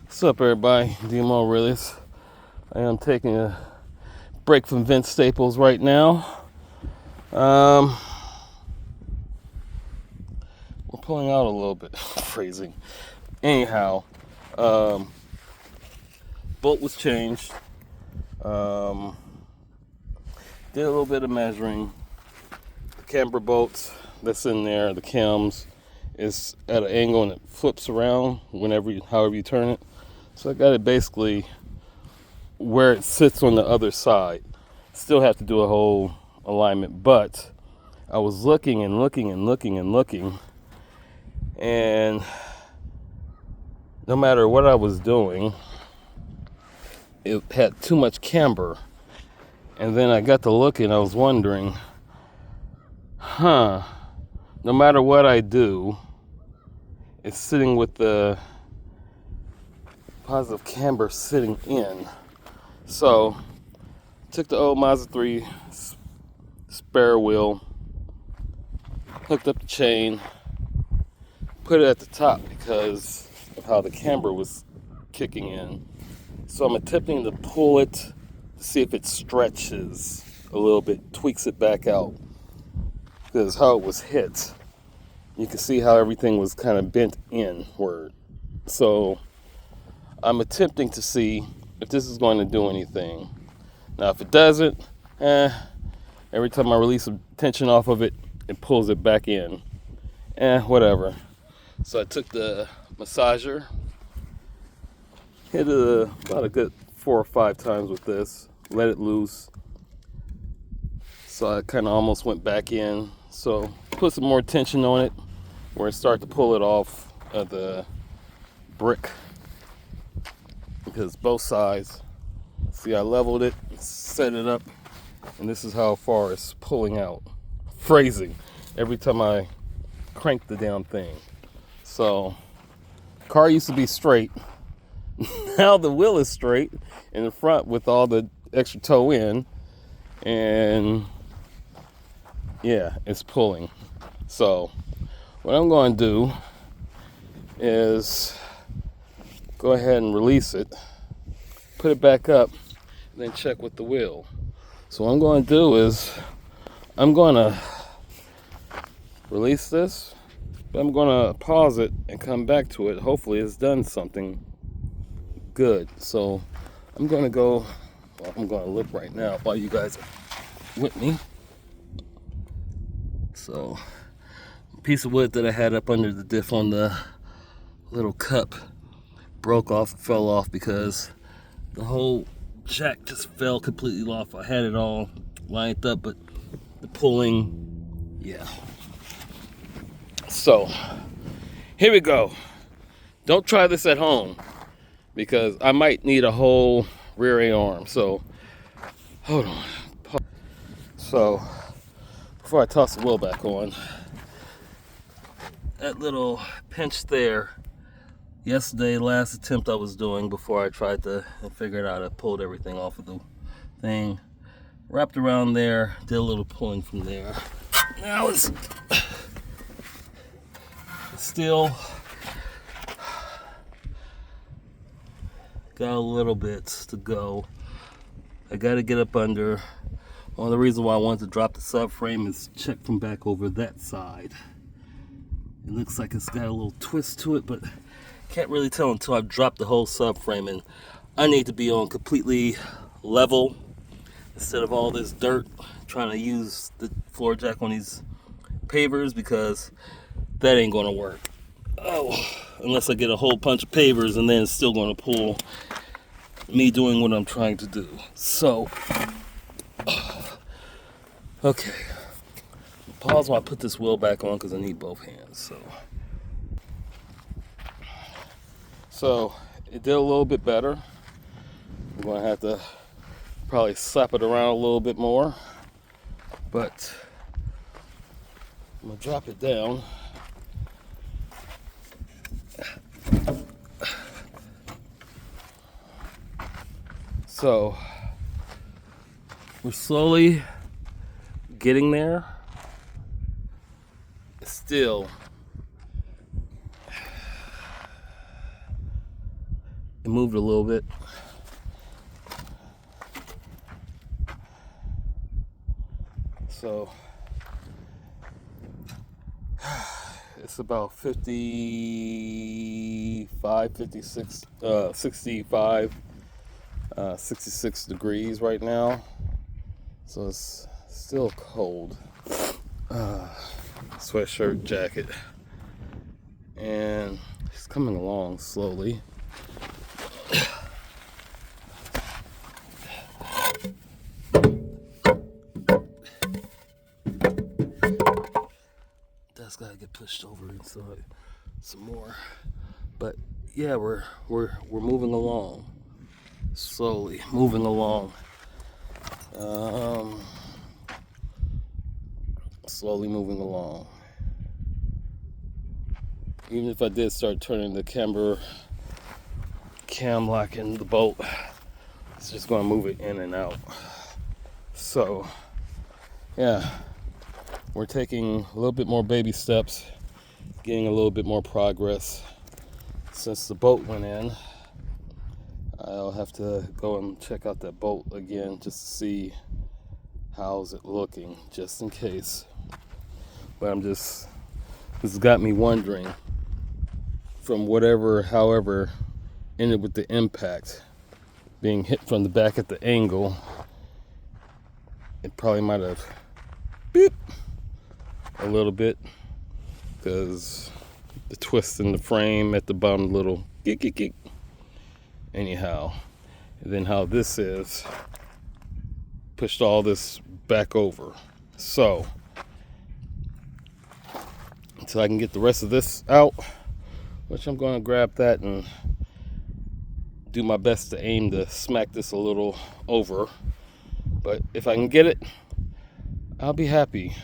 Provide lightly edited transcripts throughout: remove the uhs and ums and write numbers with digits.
What's up, everybody? Demo Realist. I am taking a break from Vince Staples right now. We're pulling out a little bit. Phrasing. Anyhow, bolt was changed. Did a little bit of measuring. The camber bolts that's in there, the chems, is at an angle and it flips around however you turn it. So I got it basically where it sits on the other side. Still have to do a whole alignment, but I was looking, and no matter what I was doing, it had too much camber. And then I got to looking, I was wondering, no matter what I do, it's sitting with the positive camber sitting in. So took the old Mazda 3 spare wheel, hooked up the chain, put it at the top because of how the camber was kicking in. So I'm attempting to pull it to see if it stretches a little bit, tweaks it back out, because how it was hit, you can see how everything was kind of bent inward. So I'm attempting to see if this is going to do anything. Now if it doesn't, every time I release some tension off of it, it pulls it back in. Whatever. So I took the massager, hit it about a good 4 or 5 times with this, let it loose. So I kind of almost went back in. So put some more tension on it where it started to pull it off of the brick, because both sides. See, I leveled it, set it up, and this is how far it's pulling out. Phrasing every time I crank the damn thing. So car used to be straight. Now the wheel is straight in the front with all the extra toe in, and yeah, it's pulling. So what I'm going to do is go ahead and release it, put it back up, and then check with the wheel. So what I'm going to do is I'm going to release this, but I'm going to pause it and come back to it. Hopefully it's done something good. So I'm going to look right now while you guys are with me. So a piece of wood that I had up under the diff on the little cup broke off, fell off because the whole jack just fell completely off. I had it all lined up, but the pulling, yeah. So here we go. Don't try this at home because I might need a whole rear A arm. So hold on. So before I toss the wheel back on, that little pinch there, yesterday, last attempt I was doing before I tried to figure it out, I pulled everything off of the thing, wrapped around there, did a little pulling from there. Now it's still got a little bit to go. I got to get up under. One of the reasons why I wanted to drop the subframe is check from back over that side. It looks like it's got a little twist to it, but can't really tell until I've dropped the whole subframe, and I need to be on completely level instead of all this dirt trying to use the floor jack on these pavers, because that ain't gonna work. Unless I get a whole bunch of pavers, and then it's still gonna pull me doing what I'm trying to do. So okay, pause while I put this wheel back on because I need both hands. So it did a little bit better. I'm going to have to probably slap it around a little bit more, but I'm going to drop it down. So we're slowly getting there. Still, It moved a little bit. So it's about 55, 56, 65, 66 degrees right now. So it's still cold. Sweatshirt, jacket. And it's coming along slowly. That's gotta get pushed over inside some more. But yeah, we're moving along. Slowly moving along. Slowly moving along. Even if I did start turning the cam lock in the boat, it's just gonna move it in and out. So yeah, we're taking a little bit more baby steps, getting a little bit more progress. Since the boat went in, I'll have to go and check out that boat again just to see how's it looking, just in case. But this has got me wondering, from however ended with the impact, being hit from the back at the angle, it probably might have beep a little bit, because the twist in the frame at the bottom, little geek geek geek. Anyhow, and then how this is pushed all this back over. So until I can get the rest of this out, which I'm going to grab that and do my best to aim to smack this a little over. But if I can get it, I'll be happy.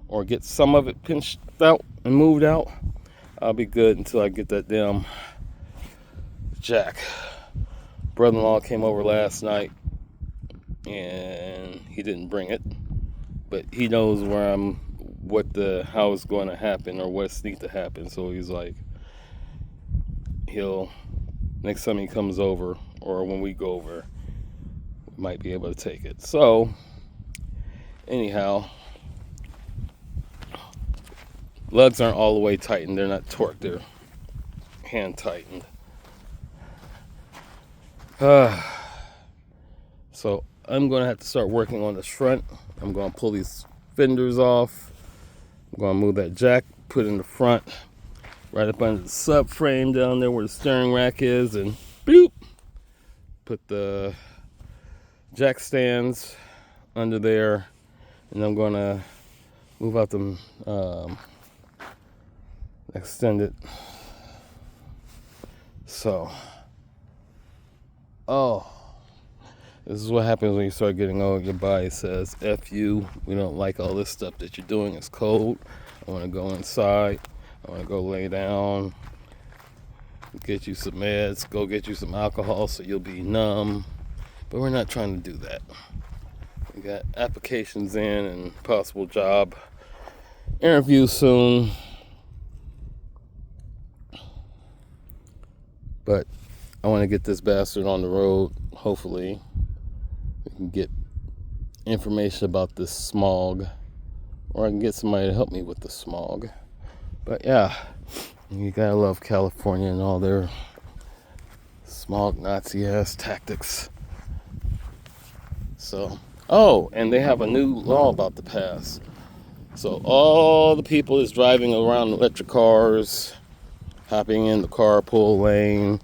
Or get some of it pinched out and moved out, I'll be good until I get that damn jack. Brother-in-law came over last night and he didn't bring it, but he knows how it's going to happen or what's need to happen. So he's like, next time he comes over or when we go over, we might be able to take it. So anyhow, lugs aren't all the way tightened. They're not torqued. They're hand tightened. So I'm going to have to start working on this front. I'm going to pull these fenders off. I'm going to move that jack, put it in the front, right up under the subframe down there where the steering rack is, and bloop, put the jack stands under there, and I'm going to move out the extended. So, this is what happens when you start getting old. Your body says, F you, we don't like all this stuff that you're doing. It's cold. I want to go inside. I want to go lay down, get you some meds, go get you some alcohol so you'll be numb. But we're not trying to do that. We got applications in and possible job interview soon. But I want to get this bastard on the road, hopefully. We can get information about this smog, or I can get somebody to help me with the smog. But yeah, you gotta love California and all their smog Nazi ass tactics. So, and they have a new law about to pass. So all the people that's driving around electric cars, hopping in the carpool lane,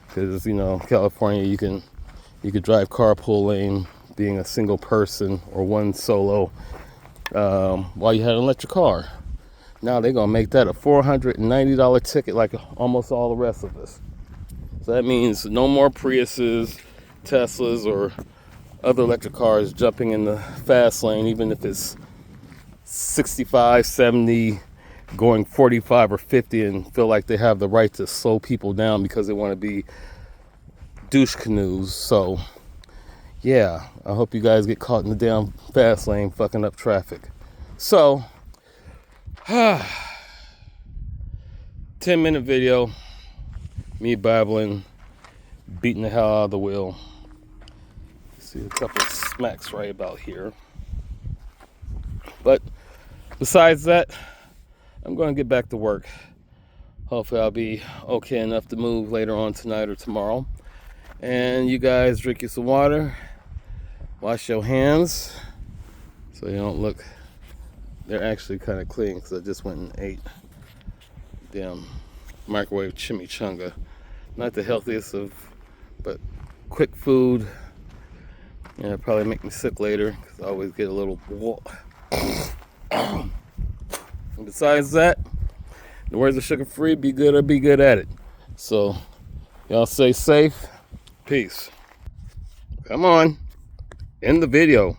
because California, you could drive carpool lane being a single person or one solo while you had an electric car. Now they're gonna make that a $490 ticket like almost all the rest of us. So that means no more Priuses, Teslas, or other electric cars jumping in the fast lane, even if it's 65, 70, going 45 or 50, and feel like they have the right to slow people down because they want to be douche canoes. So yeah, I hope you guys get caught in the damn fast lane fucking up traffic. So 10-minute video, me babbling, beating the hell out of the wheel. See a couple of smacks right about here. But besides that, I'm going to get back to work. Hopefully I'll be okay enough to move later on tonight or tomorrow. And you guys drink you some water. Wash your hands so you don't look. They're actually kind of clean because I just went and ate damn microwave chimichanga. Not the healthiest of, but quick food. And it'll probably make me sick later because I always get a little. And besides that, the words are sugar free. Be good or be good at it. So y'all stay safe. Peace. Come on. End the video.